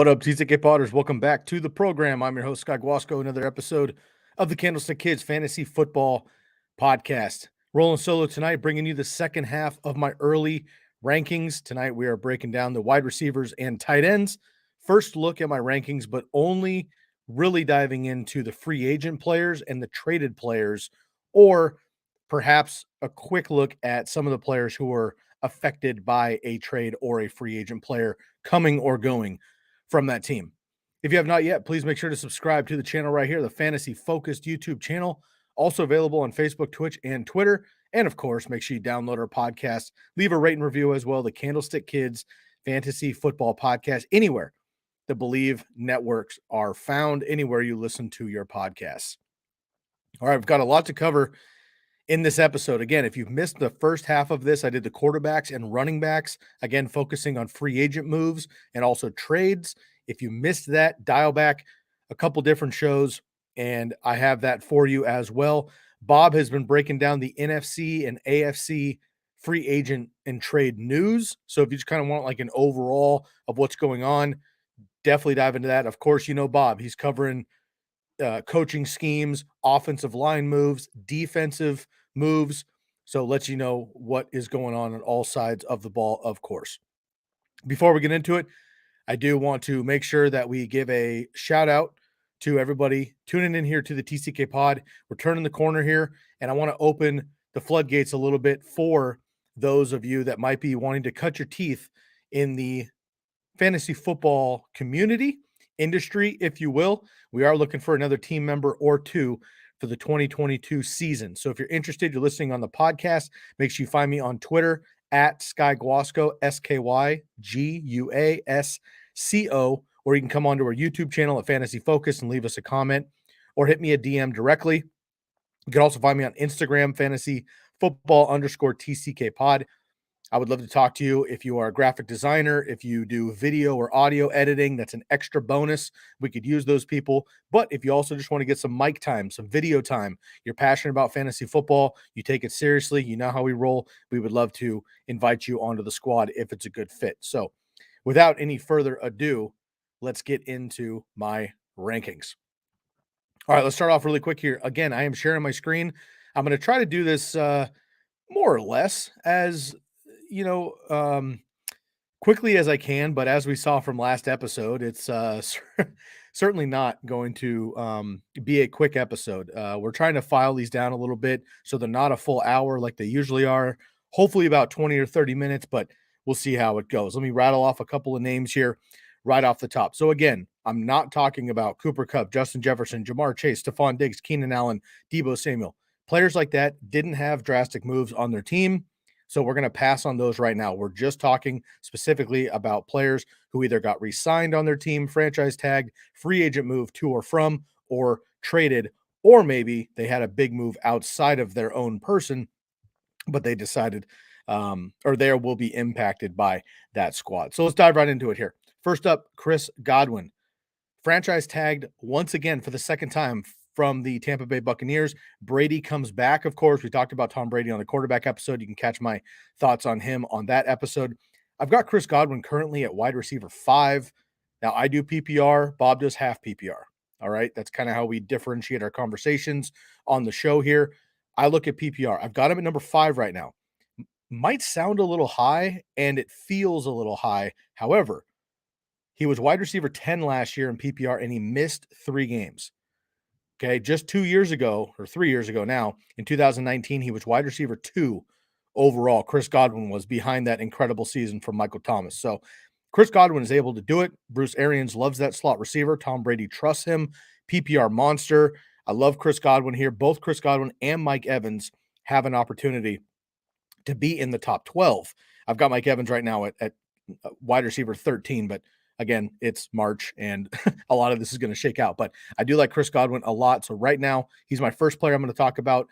What up, TCK Potters? Welcome back to the program. I'm your host, Sky Guasco. Another episode of the Candlestick Kids Fantasy Football Podcast. Rolling solo tonight, bringing you the second half of my early rankings. Tonight, we are breaking down the wide receivers and tight ends. First look at my rankings, but only really diving into the free agent players and the traded players, or perhaps a quick look at some of the players who were affected by a trade or a free agent player coming or going from that team. If you have not yet, please make sure to subscribe to the channel right here, the Fantasy Focused YouTube channel, also available on Facebook, Twitch, and Twitter. And of course, make sure you download our podcast, leave a rate and review as well, the Candlestick Kids Fantasy Football Podcast, anywhere the Believe networks are found, anywhere you listen to your podcasts. All right, we've got a lot to cover in this episode. Again, if you've missed the first half of this, I did the quarterbacks and running backs, again, focusing on free agent moves and also trades. If you missed that, dial back a couple different shows, and I have that for you as well. Bob has been breaking down the NFC and AFC free agent and trade news. So if you just kind of want like an overall of what's going on, definitely dive into that. Of course, you know Bob. He's covering coaching schemes, offensive line moves, defensive moves. So lets you know what is going on all sides of the ball, of course. Before we get into it, I do want to make sure that we give a shout out to everybody tuning in here to the TCK pod. We're turning the corner here, and I want to open the floodgates a little bit for those of you that might be wanting to cut your teeth in the fantasy football community, industry, if you will. We are looking for another team member or two for the 2022 season. So if you're interested, you're listening on the podcast, make sure you find me on Twitter at Sky Guasco, SkyGuasco, or you can come onto our YouTube channel at Fantasy Focus and leave us a comment or hit me a DM directly. You can also find me on Instagram, fantasy football _TCK pod. I would love to talk to you. If you are a graphic designer, if you do video or audio editing, that's an extra bonus. We could use those people. But if you also just want to get some mic time, some video time, you're passionate about fantasy football, you take it seriously, you know how we roll, we would love to invite you onto the squad if it's a good fit. So without any further ado, let's get into my rankings. All right, let's start off really quick here. Again, I am sharing my screen. I'm going to try to do this more or less as quickly as I can, but as we saw from last episode, it's certainly not going to be a quick episode. We're trying to file these down a little bit so they're not a full hour like they usually are, hopefully about 20 or 30 minutes, but we'll see how it goes. Let me rattle off a couple of names here right off the top. So again, I'm not talking about Cooper Kupp, Justin Jefferson, Jamar Chase, Stephon Diggs, Keenan Allen, Deebo Samuel. Players like that didn't have drastic moves on their team. So we're going to pass on those right now. We're just talking specifically about players who either got re-signed on their team, franchise tagged, free agent move to or from, or traded, or maybe they had a big move outside of their own person, but they decided or they will be impacted by that squad. So let's dive right into it here. First up, Chris Godwin. Franchise tagged once again for the second time from the Tampa Bay Buccaneers. Brady comes back, of course. We talked about Tom Brady on the quarterback episode. You can catch my thoughts on him on that episode. I've got Chris Godwin currently at wide receiver 5. Now, I do PPR. Bob does half PPR. All right. That's kind of how we differentiate our conversations on the show here. I look at PPR. I've got him at number 5 right now. Might sound a little high, and it feels a little high. However, he was wide receiver 10 last year in PPR, and he missed 3 games. Okay, just 2 years ago, or 3 years ago now, in 2019, he was wide receiver 2 overall. Chris Godwin was behind that incredible season from Michael Thomas. So Chris Godwin is able to do it. Bruce Arians loves that slot receiver. Tom Brady trusts him. PPR monster. I love Chris Godwin here. Both Chris Godwin and Mike Evans have an opportunity to be in the top 12. I've got Mike Evans right now at wide receiver 13, but again, it's March, and a lot of this is going to shake out. But I do like Chris Godwin a lot. So right now, he's my first player I'm going to talk about.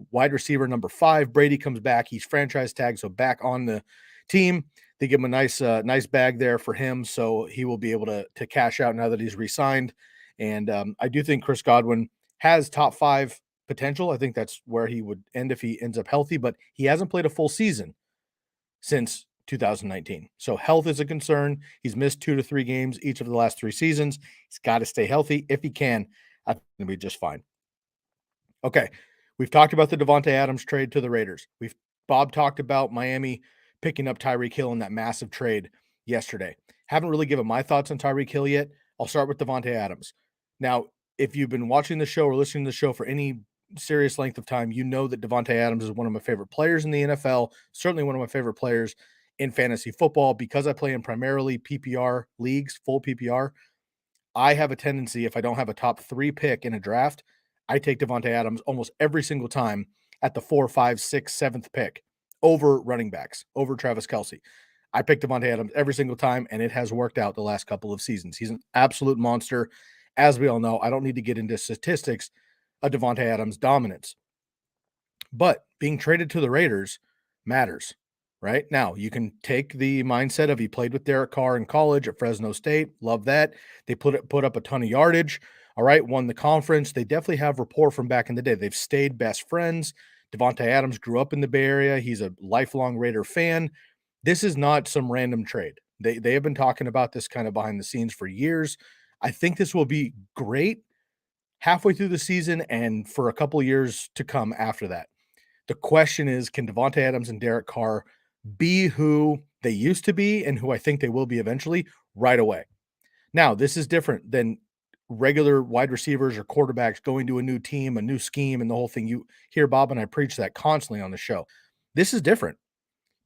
Wide receiver number 5. Brady comes back. He's franchise tagged, so back on the team. They give him a nice bag there for him, so he will be able to cash out now that he's re-signed. And I do think Chris Godwin has top 5 potential. I think that's where he would end if he ends up healthy, but he hasn't played a full season since 2019. So health is a concern. He's missed 2 to 3 games each of the last 3 seasons. He's got to stay healthy. If he can, I think he'll be just fine. Okay. We've talked about the Devonte Adams trade to the Raiders. Bob talked about Miami picking up Tyreek Hill in that massive trade yesterday. Haven't really given my thoughts on Tyreek Hill yet. I'll start with Devonte Adams. Now, if you've been watching the show or listening to the show for any serious length of time, you know that Devonte Adams is one of my favorite players in the NFL, certainly one of my favorite players in fantasy football. Because I play in primarily PPR leagues, full PPR, I have a tendency, if I don't have a top 3 pick in a draft, I take Devonte Adams almost every single time at the 4, 5, 6, 7th pick over running backs, over Travis Kelce. I pick Devonte Adams every single time, and it has worked out the last couple of seasons. He's an absolute monster. As we all know, I don't need to get into statistics of Devonte Adams' dominance. But being traded to the Raiders matters, right? Now, you can take the mindset of he played with Derek Carr in college at Fresno State. Love that. They put up a ton of yardage. All right, won the conference. They definitely have rapport from back in the day. They've stayed best friends. Devonte Adams grew up in the Bay Area. He's a lifelong Raider fan. This is not some random trade. They have been talking about this kind of behind the scenes for years. I think this will be great halfway through the season and for a couple of years to come after that. The question is, can Devonte Adams and Derek Carr be who they used to be and who I think they will be eventually right away? Now, this is different than regular wide receivers or quarterbacks going to a new team, a new scheme, and the whole thing. You hear Bob and I preach that constantly on the show. This is different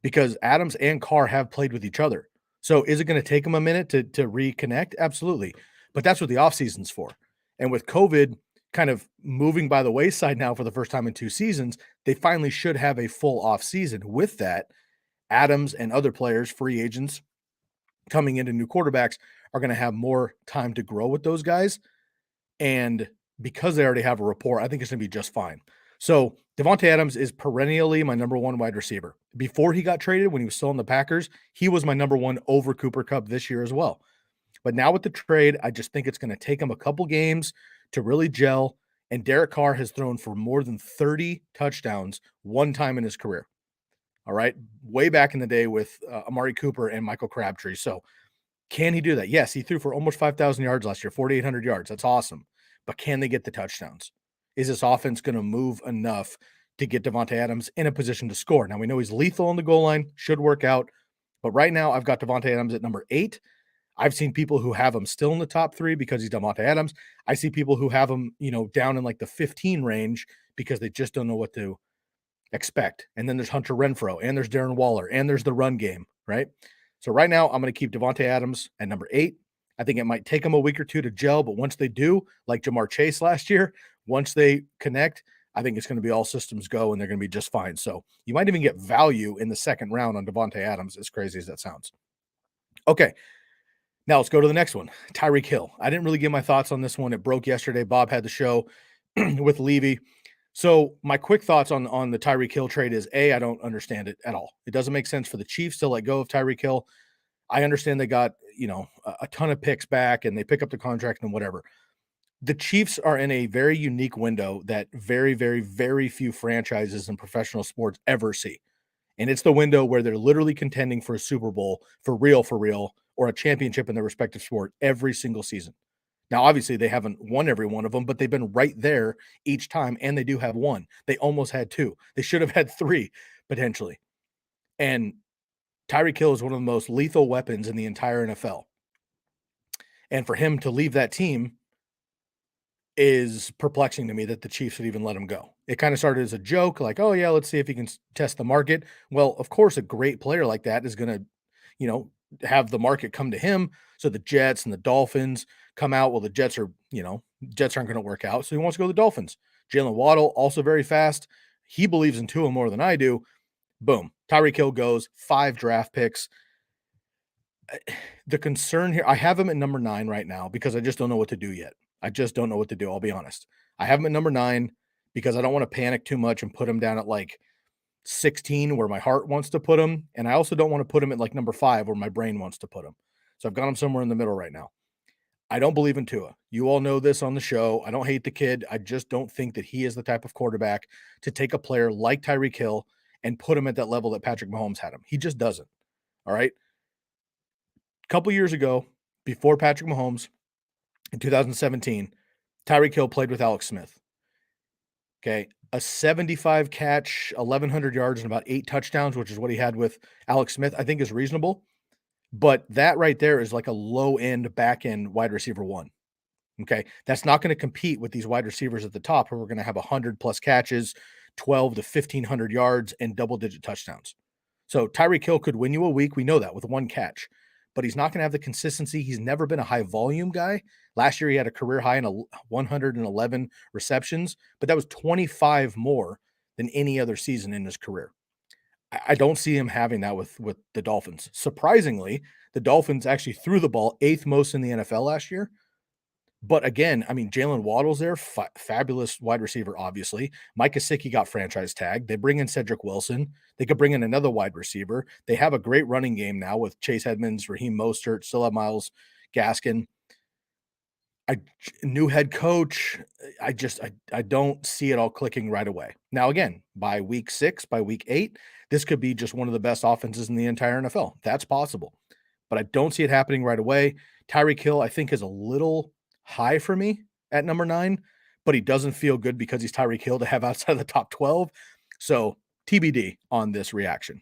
because Adams and Carr have played with each other. So is it going to take them a minute to reconnect? Absolutely. But that's what the offseason's for. And with COVID kind of moving by the wayside now for the first time in 2 seasons, they finally should have a full offseason. With that, Adams and other players, free agents coming into new quarterbacks, are going to have more time to grow with those guys. And because they already have a rapport, I think it's going to be just fine. So Devonte Adams is perennially my number 1 wide receiver. Before he got traded, when he was still in the Packers, he was my number 1 over Cooper Kupp this year as well. But now with the trade, I just think it's going to take him a couple games to really gel. And Derek Carr has thrown for more than 30 touchdowns one time in his career. All right. Way back in the day with Amari Cooper and Michael Crabtree. So can he do that? Yes, he threw for almost 5,000 yards last year, 4,800 yards. That's awesome. But can they get the touchdowns? Is this offense going to move enough to get Devonte Adams in a position to score? Now, we know he's lethal on the goal line, should work out. But right now, I've got Devonte Adams at number 8. I've seen people who have him still in the top 3 because he's Devonte Adams. I see people who have him, down in like the 15 range because they just don't know what to expect. And then there's Hunter Renfrow, and there's Darren Waller, and there's the run game, right? So right now, I'm going to keep Devonte Adams at number 8. I think it might take them a week or 2 to gel, but once they do, like Jamar Chase last year, once they connect, I think it's going to be all systems go, and they're going to be just fine. So you might even get value in the second round on Devonte Adams, as crazy as that sounds. Okay. Now let's go to the next one, Tyreek Hill. I didn't really give my thoughts on this one. It broke yesterday. Bob had the show with Levy. So my quick thoughts on the Tyreek Hill trade is, A, I don't understand it at all. It doesn't make sense for the Chiefs to let go of Tyreek Hill. I understand they got, a ton of picks back and they pick up the contract and whatever. The Chiefs are in a very unique window that very, very, very few franchises in professional sports ever see. And it's the window where they're literally contending for a Super Bowl for real, or a championship in their respective sport every single season. Now, obviously, they haven't won every one of them, but they've been right there each time, and they do have one. They almost had 2. They should have had 3, potentially. And Tyreek Hill is one of the most lethal weapons in the entire NFL. And for him to leave that team is perplexing to me that the Chiefs would even let him go. It kind of started as a joke, like, oh, yeah, let's see if he can test the market. Well, of course, a great player like that is going to, have the market come to him. So the Jets and the Dolphins come out. Well, the Jets aren't going to work out. So he wants to go to the Dolphins. Jalen Wado, also very fast. He believes in Tua more than I do. Boom. Tyreek Hill goes, 5 draft picks. The concern here, I have him at number 9 right now because I just don't know what to do yet. I just don't know what to do. I'll be honest. I have him at number 9 because I don't want to panic too much and put him down at like 16 where my heart wants to put him. And I also don't want to put him at like number 5 where my brain wants to put him. So I've got him somewhere in the middle right now. I don't believe in Tua. You all know this on the show. I don't hate the kid. I just don't think that he is the type of quarterback to take a player like Tyreek Hill and put him at that level that Patrick Mahomes had him. He just doesn't. All right. A couple years ago, before Patrick Mahomes in 2017, Tyreek Hill played with Alex Smith. Okay. A 75 catch, 1,100 yards, and about 8 touchdowns, which is what he had with Alex Smith, I think is reasonable. But that right there is like a low end, back end wide receiver one. Okay. That's not going to compete with these wide receivers at the top who are going to have 100 plus catches, 12 to 1,500 yards, and double digit touchdowns. So Tyreek Hill could win you a week. We know that with one catch, but he's not going to have the consistency. He's never been a high volume guy. Last year, he had a career high in 111 receptions, but that was 25 more than any other season in his career. I don't see him having that with the Dolphins. Surprisingly, the Dolphins actually threw the ball 8th most in the NFL last year. But again, I mean, Jalen Waddle's there, fabulous wide receiver, obviously. Mike Gesicki got franchise tagged. They bring in Cedric Wilson. They could bring in another wide receiver. They have a great running game now with Chase Edmonds, Raheem Mostert, still have Myles Gaskin. New head coach. I don't see it all clicking right away. Now, again, by week 6, by week 8, this could be just one of the best offenses in the entire NFL. That's possible. But I don't see it happening right away. Tyreek Hill, I think, is a little high for me at number 9, but he doesn't feel good because he's Tyreek Hill to have outside of the top 12. So TBD on this reaction.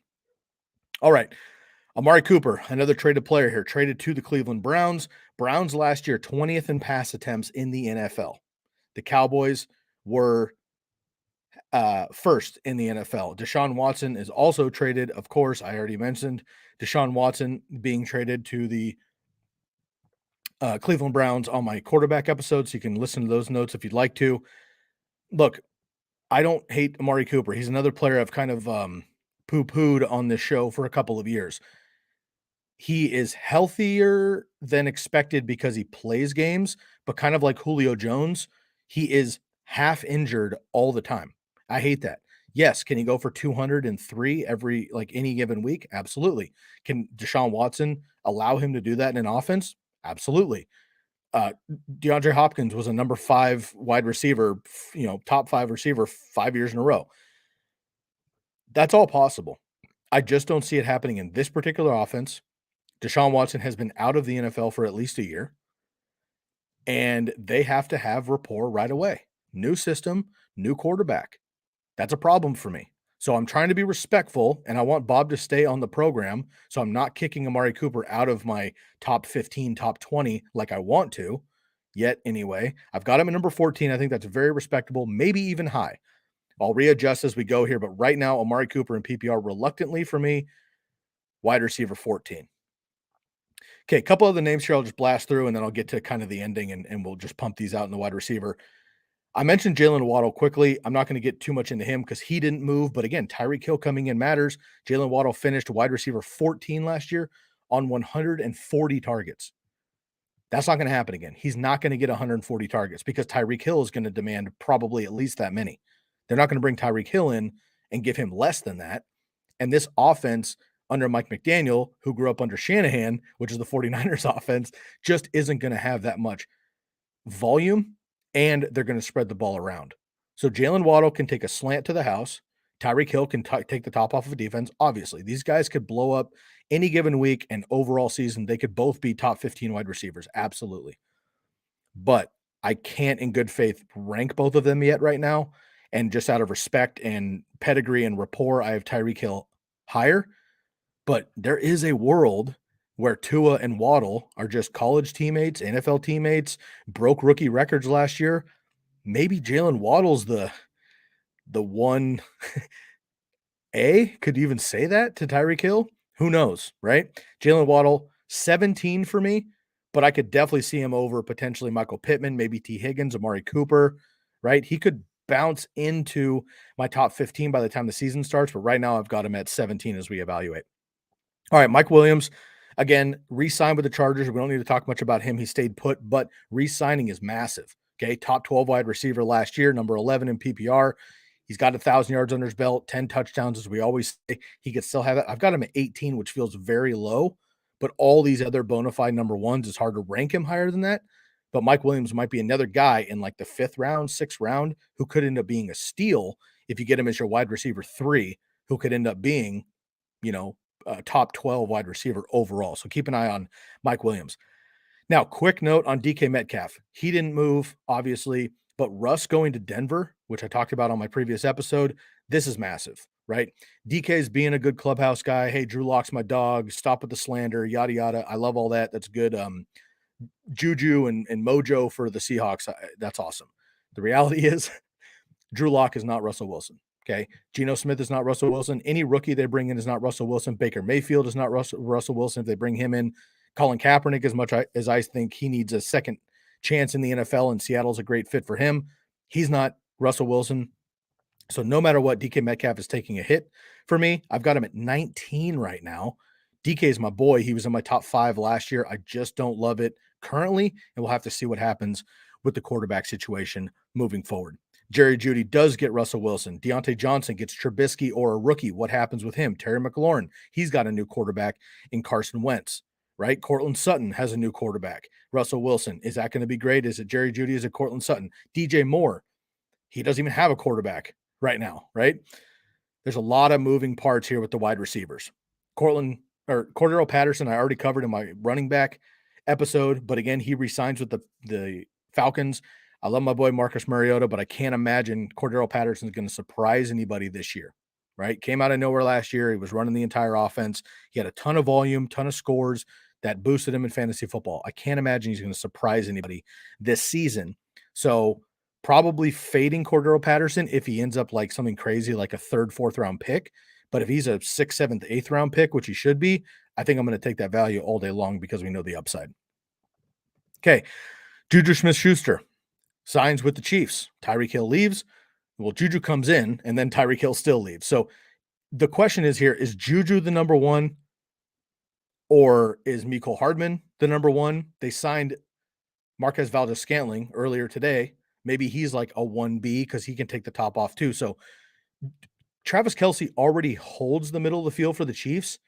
All right. Amari Cooper, another traded player here, traded to the Cleveland Browns. Browns last year, 20th in pass attempts in the NFL. The Cowboys were first in the NFL. Deshaun Watson is also traded. Of course, I already mentioned Deshaun Watson being traded to the Cleveland Browns on my quarterback episode, so you can listen to those notes if you'd like to. Look, I don't hate Amari Cooper. He's another player I've kind of poo-pooed on this show for a couple of years. He is healthier than expected because he plays games, but kind of like Julio Jones, he is half injured all the time. I hate that. Yes, can he go for 203 any given week? Absolutely. Can Deshaun Watson allow him to do that in an offense? Absolutely. DeAndre Hopkins was a number 5 wide receiver, top 5 receiver 5 years in a row. That's all possible. I just don't see it happening in this particular offense. Deshaun Watson has been out of the NFL for at least a year, and they have to have rapport right away. New system, new quarterback. That's a problem for me. So I'm trying to be respectful, and I want Bob to stay on the program, so I'm not kicking Amari Cooper out of my top 15, top 20 like I want to yet anyway. I've got him at number 14. I think that's very respectable, maybe even high. I'll readjust as we go here, but right now, Amari Cooper and PPR reluctantly for me, wide receiver 14. Okay, a couple other names here I'll just blast through, and then I'll get to kind of the ending, and we'll just pump these out in the wide receiver. I mentioned Jalen Wado quickly. I'm not going to get too much into him because he didn't move. But again, Tyreek Hill coming in matters. Jalen Wado finished wide receiver 14 last year on 140 targets. That's not going to happen again. He's not going to get 140 targets because Tyreek Hill is going to demand probably at least that many. They're not going to bring Tyreek Hill in and give him less than that. And this offense under Mike McDaniel, who grew up under Shanahan, which is the 49ers offense, just isn't going to have that much volume, and they're going to spread the ball around. So Jalen Waddle can take a slant to the house. Tyreek Hill can take the top off of a defense. Obviously, these guys could blow up any given week and overall season. They could both be top 15 wide receivers. Absolutely. But I can't in good faith rank both of them yet right now. And just out of respect and pedigree and rapport, I have Tyreek Hill higher. But there is a world where Tua and Waddle are just college teammates, NFL teammates, broke rookie records last year. Maybe Jalen Waddle's the 1A. Could you even say that to Tyreek Hill? Who knows, right? Jalen Waddle, 17 for me, but I could definitely see him over potentially Michael Pittman, maybe T. Higgins, Amari Cooper, right? He could bounce into my top 15 by the time the season starts, but right now I've got him at 17 as we evaluate. All right, Mike Williams, again, re-signed with the Chargers. We don't need to talk much about him. He stayed put, but re-signing is massive. Okay, top 12 wide receiver last year, number 11 in PPR. He's got 1,000 yards under his belt, 10 touchdowns, as we always say. He could still have it. I've got him at 18, which feels very low, but all these other bona fide number ones, it's hard to rank him higher than that. But Mike Williams might be another guy in like the 5th round, 6th round, who could end up being a steal if you get him as your wide receiver 3, who could end up being, top 12 wide receiver overall. So keep an eye on Mike Williams. Now, quick note on DK Metcalf. He didn't move, obviously, but Russ going to Denver, which I talked about on my previous episode, this is massive, right? DK's being a good clubhouse guy. Hey, Drew Lock's my dog. Stop with the slander, yada, yada. I love all that. That's good. Juju and mojo for the Seahawks. That's awesome. The reality is Drew Lock is not Russell Wilson. Okay. Geno Smith is not Russell Wilson. Any rookie they bring in is not Russell Wilson. Baker Mayfield is not Russell Wilson if they bring him in. Colin Kaepernick, as much as I think he needs a second chance in the NFL and Seattle's a great fit for him, he's not Russell Wilson. So no matter what, DK Metcalf is taking a hit for me. I've got him at 19 right now. DK is my boy. He was in my top 5 last year. I just don't love it currently, and we'll have to see what happens with the quarterback situation moving forward. Jerry Jeudy does get Russell Wilson. Deontay Johnson gets Trubisky or a rookie. What happens with him? Terry McLaurin, he's got a new quarterback in Carson Wentz, right? Cortland Sutton has a new quarterback. Russell Wilson, is that going to be great? Is it Jerry Jeudy? Is it Cortland Sutton? DJ Moore, he doesn't even have a quarterback right now, right? There's a lot of moving parts here with the wide receivers. Cordero Patterson, I already covered in my running back episode, but again, he resigns with the Falcons. I love my boy Marcus Mariota, but I can't imagine Cordero Patterson is going to surprise anybody this year, right? Came out of nowhere last year. He was running the entire offense. He had a ton of volume, ton of scores that boosted him in fantasy football. I can't imagine he's going to surprise anybody this season. So probably fading Cordero Patterson if he ends up like something crazy, like a 3rd, 4th round pick. But if he's a 6th, 7th, 8th round pick, which he should be, I think I'm going to take that value all day long because we know the upside. Okay. Juju Smith-Schuster signs with the Chiefs. Tyreek Hill leaves. Well, Juju comes in, and then Tyreek Hill still leaves. So the question is here, is Juju the number one, or is Mecole Hardman the number one? They signed Marquez Valdes-Scantling earlier today. Maybe he's like a 1B because he can take the top off too. So Travis Kelce already holds the middle of the field for the Chiefs.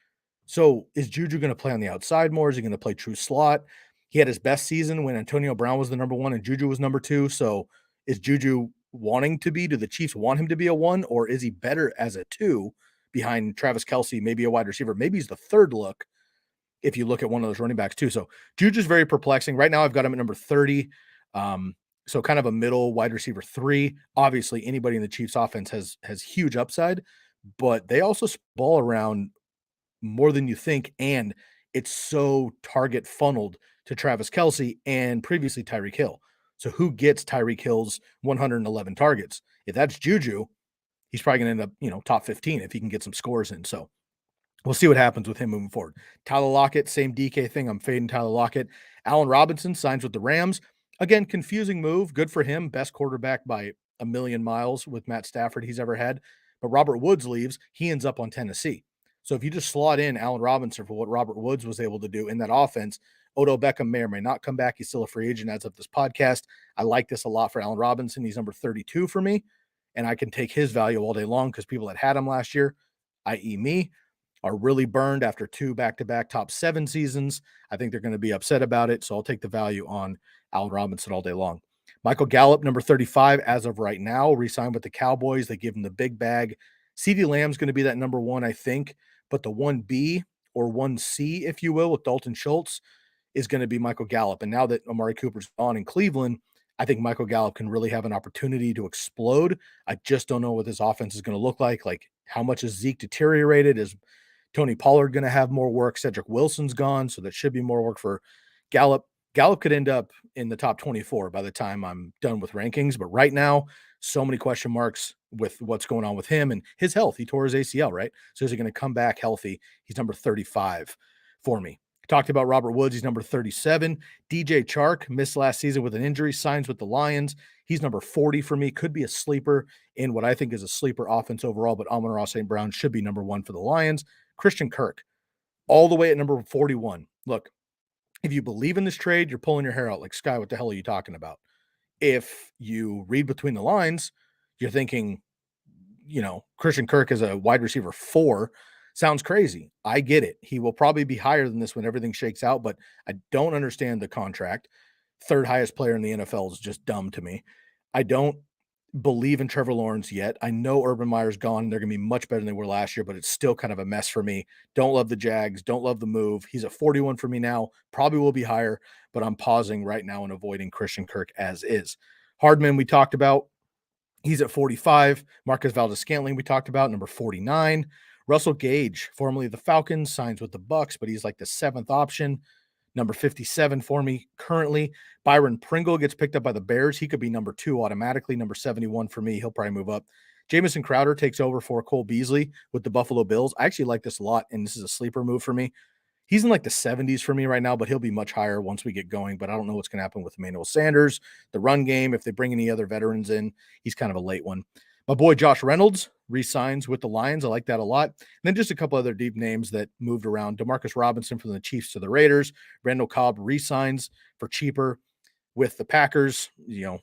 So is Juju going to play on the outside more? Is he going to play true slot? He had his best season when Antonio Brown was the number 1 and Juju was number 2. So is Juju wanting to be? Do the Chiefs want him to be a 1, or is he better as a 2 behind Travis Kelce, maybe a wide receiver? Maybe he's the 3rd look if you look at one of those running backs too. So Juju's very perplexing. Right now I've got him at number 30. So kind of a middle wide receiver 3. Obviously anybody in the Chiefs offense has huge upside, but they also ball around more than you think. And it's so target funneled to Travis Kelce and previously Tyreek Hill. So who gets Tyreek Hill's 111 targets? If that's Juju, he's probably going to end up, top 15 if he can get some scores in. So we'll see what happens with him moving forward. Tyler Lockett, same DK thing. I'm fading Tyler Lockett. Allen Robinson signs with the Rams. Again, confusing move. Good for him. Best quarterback by a million miles with Matt Stafford he's ever had. But Robert Woods leaves. He ends up on Tennessee. So if you just slot in Allen Robinson for what Robert Woods was able to do in that offense, Odell Beckham may or may not come back. He's still a free agent as of this podcast. I like this a lot for Allen Robinson. He's number 32 for me, and I can take his value all day long because people that had him last year, i.e. me, are really burned after 2 back-to-back top 7 seasons. I think they're going to be upset about it, so I'll take the value on Allen Robinson all day long. Michael Gallup, number 35, as of right now, re-signed with the Cowboys. They give him the big bag. CeeDee Lamb's going to be that number 1, I think, but the 1B or 1C, if you will, with Dalton Schultz is going to be Michael Gallup. And now that Amari Cooper's gone in Cleveland, I think Michael Gallup can really have an opportunity to explode. I just don't know what this offense is going to look like. Like, how much is Zeke deteriorated? Is Tony Pollard going to have more work? Cedric Wilson's gone, so that should be more work for Gallup. Gallup could end up in the top 24 by the time I'm done with rankings. But right now, so many question marks with what's going on with him and his health. He tore his ACL, right? So is he going to come back healthy? He's number 35 for me. Talked about Robert Woods. He's number 37. DJ Chark missed last season with an injury, signs with the Lions. He's number 40 for me. Could be a sleeper in what I think is a sleeper offense overall, but Amon-Ra St. Brown should be number 1 for the Lions. Christian Kirk, all the way at number 41. Look, if you believe in this trade, you're pulling your hair out like, Sky, what the hell are you talking about? If you read between the lines, you're thinking, Christian Kirk as a wide receiver 4 sounds crazy. I get it. He will probably be higher than this when everything shakes out, but I don't understand the contract. 3rd highest player in the NFL is just dumb to me. I don't believe in Trevor Lawrence yet. I know Urban Meyer's gone. They're going to be much better than they were last year, but it's still kind of a mess for me. Don't love the Jags. Don't love the move. He's at 41 for me now. Probably will be higher, but I'm pausing right now and avoiding Christian Kirk as is. Hardman, we talked about. He's at 45. Marcus Valdes-Scantling, we talked about, number 49. Russell Gage, formerly of the Falcons, signs with the Bucks, but he's like the 7th option. Number 57 for me currently. Byron Pringle gets picked up by the Bears. He could be number 2 automatically. Number 71 for me. He'll probably move up. Jamison Crowder takes over for Cole Beasley with the Buffalo Bills. I actually like this a lot, and this is a sleeper move for me. He's in like the 70s for me right now, but he'll be much higher once we get going. But I don't know what's going to happen with Emmanuel Sanders, the run game. If they bring any other veterans in, he's kind of a late one. My boy Josh Reynolds re-signs with the Lions. I like that a lot. And then just a couple other deep names that moved around. Demarcus Robinson from the Chiefs to the Raiders. Randall Cobb re-signs for cheaper with the Packers,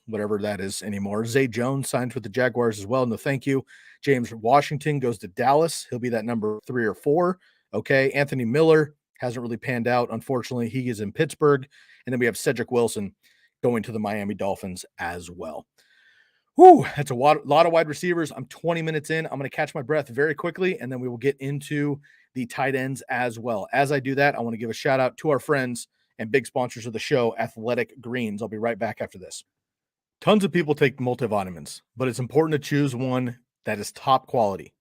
whatever that is anymore. Zay Jones signs with the Jaguars as well. No, thank you. James Washington goes to Dallas. He'll be that number 3 or 4. Okay. Anthony Miller hasn't really panned out. Unfortunately, he is in Pittsburgh. And then we have Cedric Wilson going to the Miami Dolphins as well. Whew, that's a lot of wide receivers. I'm 20 minutes in. I'm going to catch my breath very quickly, and then we will get into the tight ends as well. As I do that, I want to give a shout out to our friends and big sponsors of the show, Athletic Greens. I'll be right back after this. Tons of people take multivitamins, but it's important to choose one that is top quality.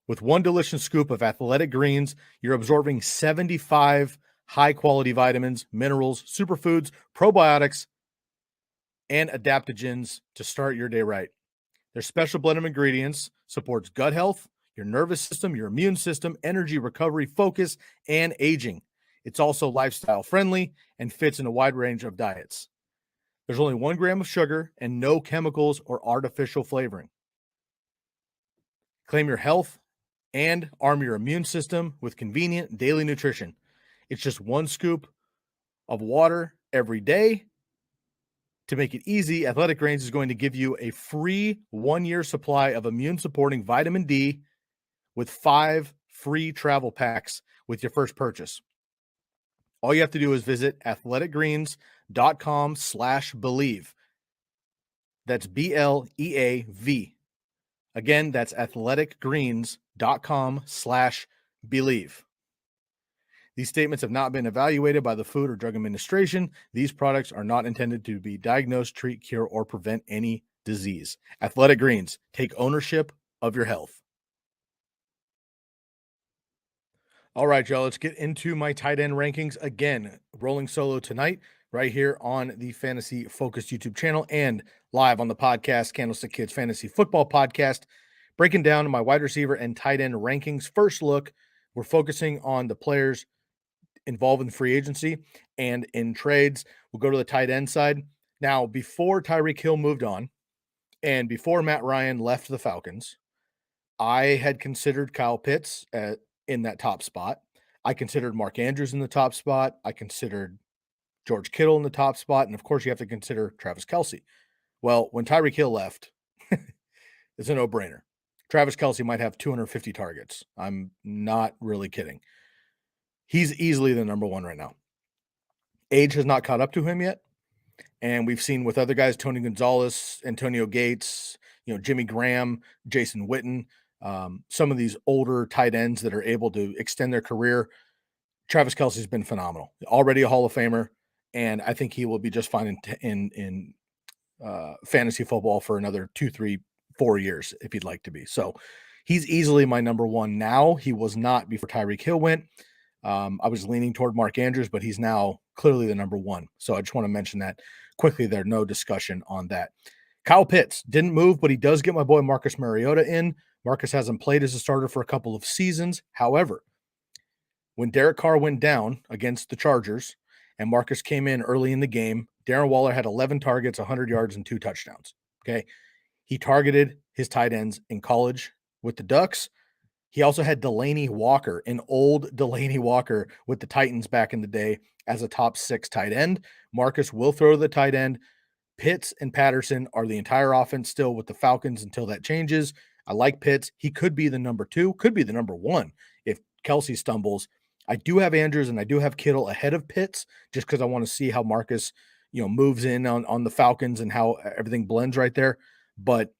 With one delicious scoop of Athletic Greens, you're absorbing 75 high-quality vitamins, minerals, superfoods, probiotics, and adaptogens to start your day right. Their special blend of ingredients supports gut health, your nervous system, your immune system, energy, recovery, focus, and aging. It's also lifestyle friendly and fits in a wide range of diets. There's only 1 gram of sugar and no chemicals or artificial flavoring. Claim your health and arm your immune system with convenient daily nutrition. It's just 1 scoop of water every day. To make it easy, Athletic Greens is going to give you a free 1-year supply of immune-supporting vitamin D with 5 free travel packs with your first purchase. All you have to do is visit athleticgreens.com/believe. That's BLEAV. Again, that's athleticgreens.com/believe. These statements have not been evaluated by the Food or Drug Administration. These products are not intended to be diagnosed, treat, cure, or prevent any disease. Athletic Greens, take ownership of your health. All right, y'all, let's get into my tight end rankings. Again, rolling solo tonight, right here on the Fantasy Focused YouTube channel and live on the podcast, Candlestick Kids Fantasy Football Podcast, breaking down my wide receiver and tight end rankings. First look, we're focusing on the players involved in free agency and in trades. We'll go to the tight end side. Now, before Tyreek Hill moved on and before Matt Ryan left the Falcons, I had considered Kyle Pitts in that top spot. I considered Mark Andrews in the top spot. I considered George Kittle in the top spot. And of course, you have to consider Travis Kelce. Well, when Tyreek Hill left, it's a no-brainer. Travis Kelce might have 250 targets. I'm not really kidding. He's easily the number 1 right now. Age has not caught up to him yet. And we've seen with other guys, Tony Gonzalez, Antonio Gates, Jimmy Graham, Jason Witten, some of these older tight ends that are able to extend their career. Travis Kelce's been phenomenal. Already a Hall of Famer, and I think he will be just fine in fantasy football for another 2, 3, 4 years if he'd like to be. So he's easily my number 1 now. He was not before Tyreek Hill went. I was leaning toward Mark Andrews, but he's now clearly the number 1. So I just want to mention that quickly there. No discussion on that. Kyle Pitts didn't move, but he does get my boy Marcus Mariota in. Marcus hasn't played as a starter for a couple of seasons. However, when Derek Carr went down against the Chargers and Marcus came in early in the game, Darren Waller had 11 targets, 100 yards, and 2 touchdowns. Okay. He targeted his tight ends in college with the Ducks. He also had Delanie Walker, an old Delanie Walker with the Titans back in the day as a top 6 tight end. Marcus will throw to the tight end. Pitts and Patterson are the entire offense still with the Falcons until that changes. I like Pitts. He could be the number 2, could be the number 1 if Kelce stumbles. I do have Andrews and I do have Kittle ahead of Pitts just because I want to see how Marcus, moves in on the Falcons and how everything blends right there. But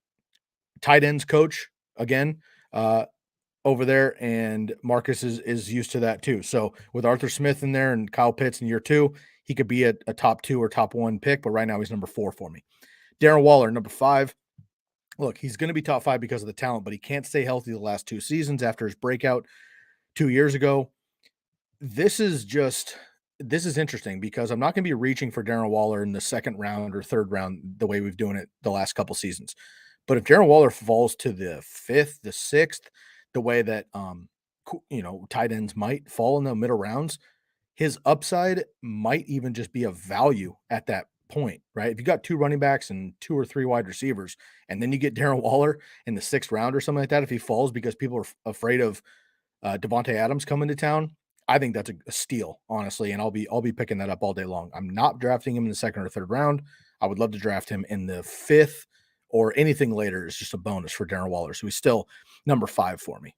tight ends coach again over there, and Marcus is used to that too. So with Arthur Smith in there and Kyle Pitts in year 2, he could be a top 2 or top 1 pick, but right now he's number 4 for me. Darren Waller, number 5. Look, he's going to be top 5 because of the talent, but he can't stay healthy the last 2 seasons after his breakout 2 years ago. This is interesting because I'm not going to be reaching for Darren Waller in the second round or third round the way we've doing it the last couple seasons. But if Darren Waller falls to the 5th, the 6th, the way that tight ends might fall in the middle rounds, his upside might even just be a value at that point, right? If you got 2 running backs and 2 or 3 wide receivers, and then you get Darren Waller in the 6th round or something like that, if he falls because people are afraid of Devonte Adams coming to town, I think that's a steal, honestly, and I'll be picking that up all day long. I'm not drafting him in the 2nd or 3rd round. I would love to draft him in the 5th or anything later. Is just a bonus for Darren Waller. So he's still number 5 for me.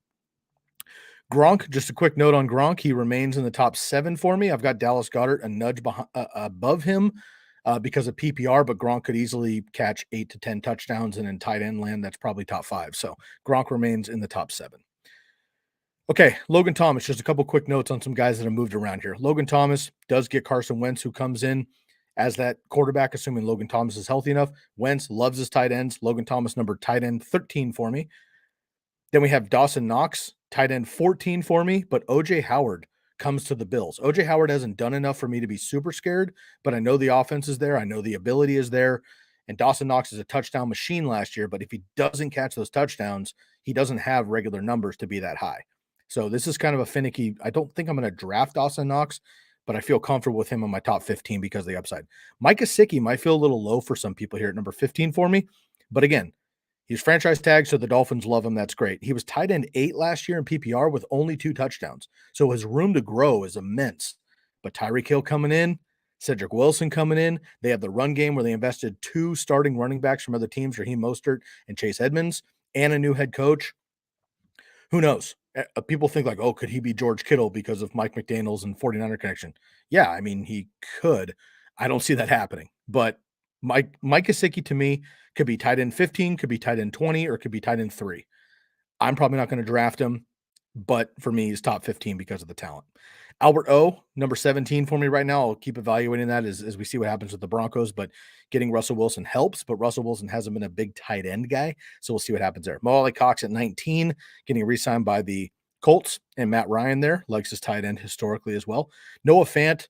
Gronk, just a quick note on Gronk. He remains in the top 7 for me. I've got Dallas Goedert a nudge above him because of PPR, but Gronk could easily catch 8 to 10 touchdowns, and in tight end land, that's probably top 5. So Gronk remains in the top 7. Okay, Logan Thomas, just a couple quick notes on some guys that have moved around here. Logan Thomas does get Carson Wentz, who comes in as that quarterback, assuming Logan Thomas is healthy enough. Wentz loves his tight ends. Logan Thomas, number tight end 13 for me. Then we have Dawson Knox, tight end 14 for me, but O.J. Howard comes to the Bills. O.J. Howard hasn't done enough for me to be super scared, but I know the offense is there. I know the ability is there. And Dawson Knox is a touchdown machine last year, but if he doesn't catch those touchdowns, he doesn't have regular numbers to be that high. So this is kind of a finicky. I don't think I'm going to draft Dawson Knox, but I feel comfortable with him in my top 15 because of the upside. Mike Gesicki might feel a little low for some people here at number 15 for me, but again, he's franchise tagged, so the Dolphins love him. That's great. He was tight end 8 last year in PPR with only 2 touchdowns, so his room to grow is immense. But Tyreek Hill coming in, Cedric Wilson coming in. They have the run game where they invested 2 starting running backs from other teams, Raheem Mostert and Chase Edmonds, and a new head coach. Who knows? People think like, oh, could he be George Kittle because of Mike McDaniels and 49er connection? Yeah, I mean, he could. I don't see that happening. But Mike Gesicki to me could be tight end 15, could be tight end 20, or could be tight end 3. I'm probably not going to draft him, but for me, he's top 15 because of the talent. Albert O, number 17 for me right now. I'll keep evaluating that as we see what happens with the Broncos, but getting Russell Wilson helps, but Russell Wilson hasn't been a big tight end guy, so we'll see what happens there. Mo Alley-Cox at 19, getting re-signed by the Colts, and Matt Ryan there, likes his tight end historically as well. Noah Fant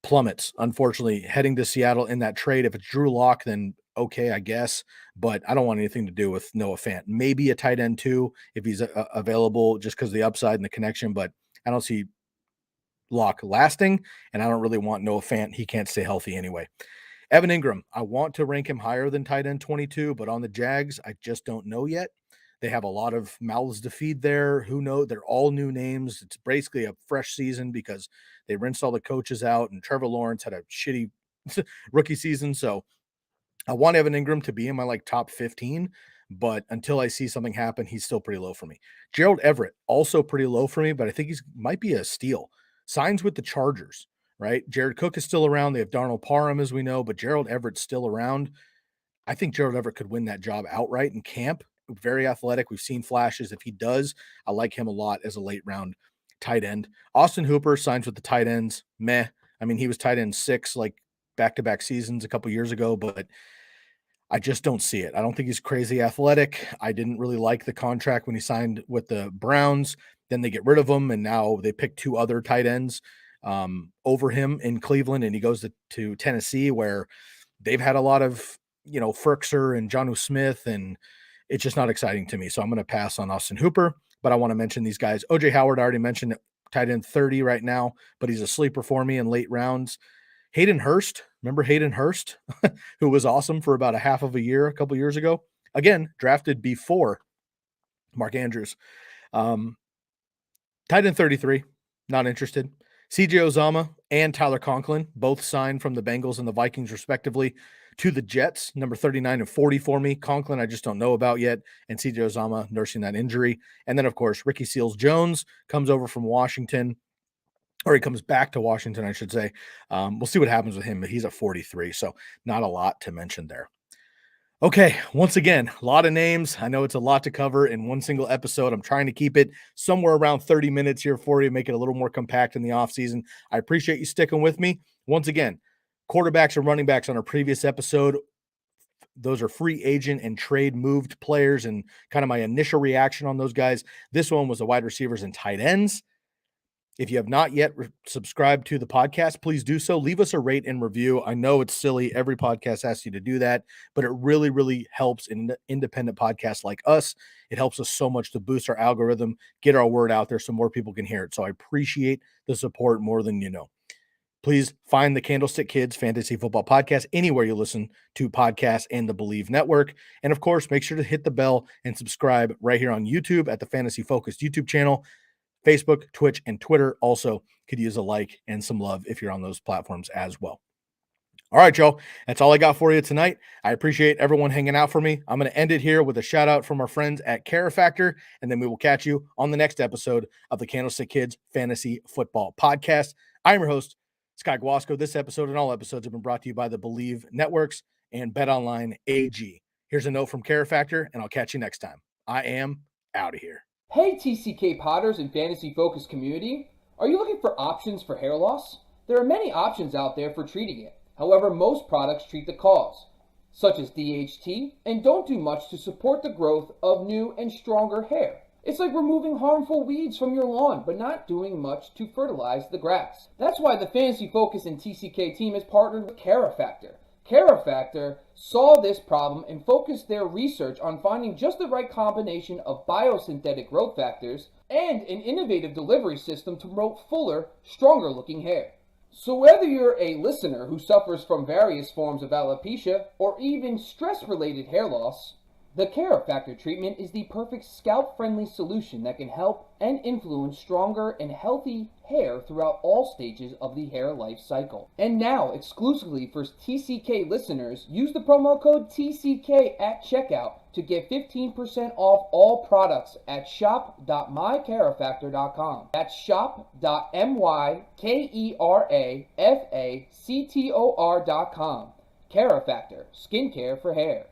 plummets, unfortunately, heading to Seattle in that trade. If it's Drew Lock, then okay, I guess, but I don't want anything to do with Noah Fant. Maybe a tight end too, if he's available, just because of the upside and the connection, but I don't see Lock lasting, and I don't really want Noah Fant. He can't stay healthy anyway. Evan Ingram, I want to rank him higher than tight end 22, but on the Jags, I just don't know yet. They have a lot of mouths to feed there. Who knows? They're all new names. It's basically a fresh season because they rinsed all the coaches out, and Trevor Lawrence had a shitty rookie season. So I want Evan Ingram to be in my top 15, but until I see something happen, he's still pretty low for me. Gerald Everett, also pretty low for me, but I think he's might be a steal. Signs with the Chargers, right? Jared Cook is still around. They have Darnell Parham, as we know, but Gerald Everett's still around. I think Gerald Everett could win that job outright in camp. Very athletic. We've seen flashes. If he does, I like him a lot as a late round tight end. Austin Hooper signs with the tight ends. Meh. I mean, he was tight end 6, back-to-back seasons a couple years ago, but I just don't see it. I don't think he's crazy athletic. I didn't really like the contract when he signed with the Browns. Then they get rid of him, and now they pick 2 other tight ends over him in Cleveland, and he goes to Tennessee, where they've had a lot of, Ferkser and Jonnu Smith, and it's just not exciting to me. So I'm going to pass on Austin Hooper, but I want to mention these guys. O.J. Howard, I already mentioned, tight end 30 right now, but he's a sleeper for me in late rounds. Hayden Hurst, remember Hayden Hurst, who was awesome for about a half of a year, a couple years ago. Again, drafted before Mark Andrews. Tight end 33, not interested. CJ Uzomah and Tyler Conklin, both signed from the Bengals and the Vikings, respectively, to the Jets, number 39 and 40 for me. Conklin, I just don't know about yet, and CJ Uzomah nursing that injury. And then, of course, Ricky Seals-Jones comes over from Washington, or he comes back to Washington, I should say. We'll see what happens with him, but he's at 43, so not a lot to mention there. Okay, once again, a lot of names. I know it's a lot to cover in one single episode. I'm trying to keep it somewhere around 30 minutes here for you, make it a little more compact in the offseason. I appreciate you sticking with me. Once again, quarterbacks and running backs on our previous episode, those are free agent and trade moved players, and kind of my initial reaction on those guys. This one was the wide receivers and tight ends. If you have not yet subscribed to the podcast, please do so. Leave us a rate and review. I know it's silly. Every podcast asks you to do that, but it really, really helps in independent podcasts like us. It helps us so much to boost our algorithm, get our word out there so more people can hear it. So I appreciate the support more than you know. Please find the Candlestick Kids Fantasy Football Podcast anywhere you listen to podcasts and the Believe Network. And of course, make sure to hit the bell and subscribe right here on YouTube at the Fantasy Focused YouTube channel. Facebook, Twitch, and Twitter also could use a like and some love if you're on those platforms as well. All right, Joe, that's all I got for you tonight. I appreciate everyone hanging out for me. I'm going to end it here with a shout out from our friends at Care Factor, and then we will catch you on the next episode of the Candlestick Kids Fantasy Football Podcast. I'm your host, Sky Guasco. This episode and all episodes have been brought to you by the Believe Networks and BetOnline AG. Here's a note from Care Factor, and I'll catch you next time. I am out of here. Hey TCK Potters and Fantasy Focus community, are you looking for options for hair loss? There are many options out there for treating it. However, most products treat the cause, such as DHT, and don't do much to support the growth of new and stronger hair. It's like removing harmful weeds from your lawn, but not doing much to fertilize the grass. That's why the Fantasy Focus and TCK team has partnered with Care Factor. Care Factor saw this problem and focused their research on finding just the right combination of biosynthetic growth factors and an innovative delivery system to promote fuller, stronger looking hair. So whether you're a listener who suffers from various forms of alopecia or even stress-related hair loss, the Care Factor treatment is the perfect scalp-friendly solution that can help and influence stronger and healthy hair throughout all stages of the hair life cycle. And now, exclusively for TCK listeners, use the promo code TCK at checkout to get 15% off all products at shop.mycarefactor.com. That's shop.mycarefactor.com. Care Factor, skincare for hair.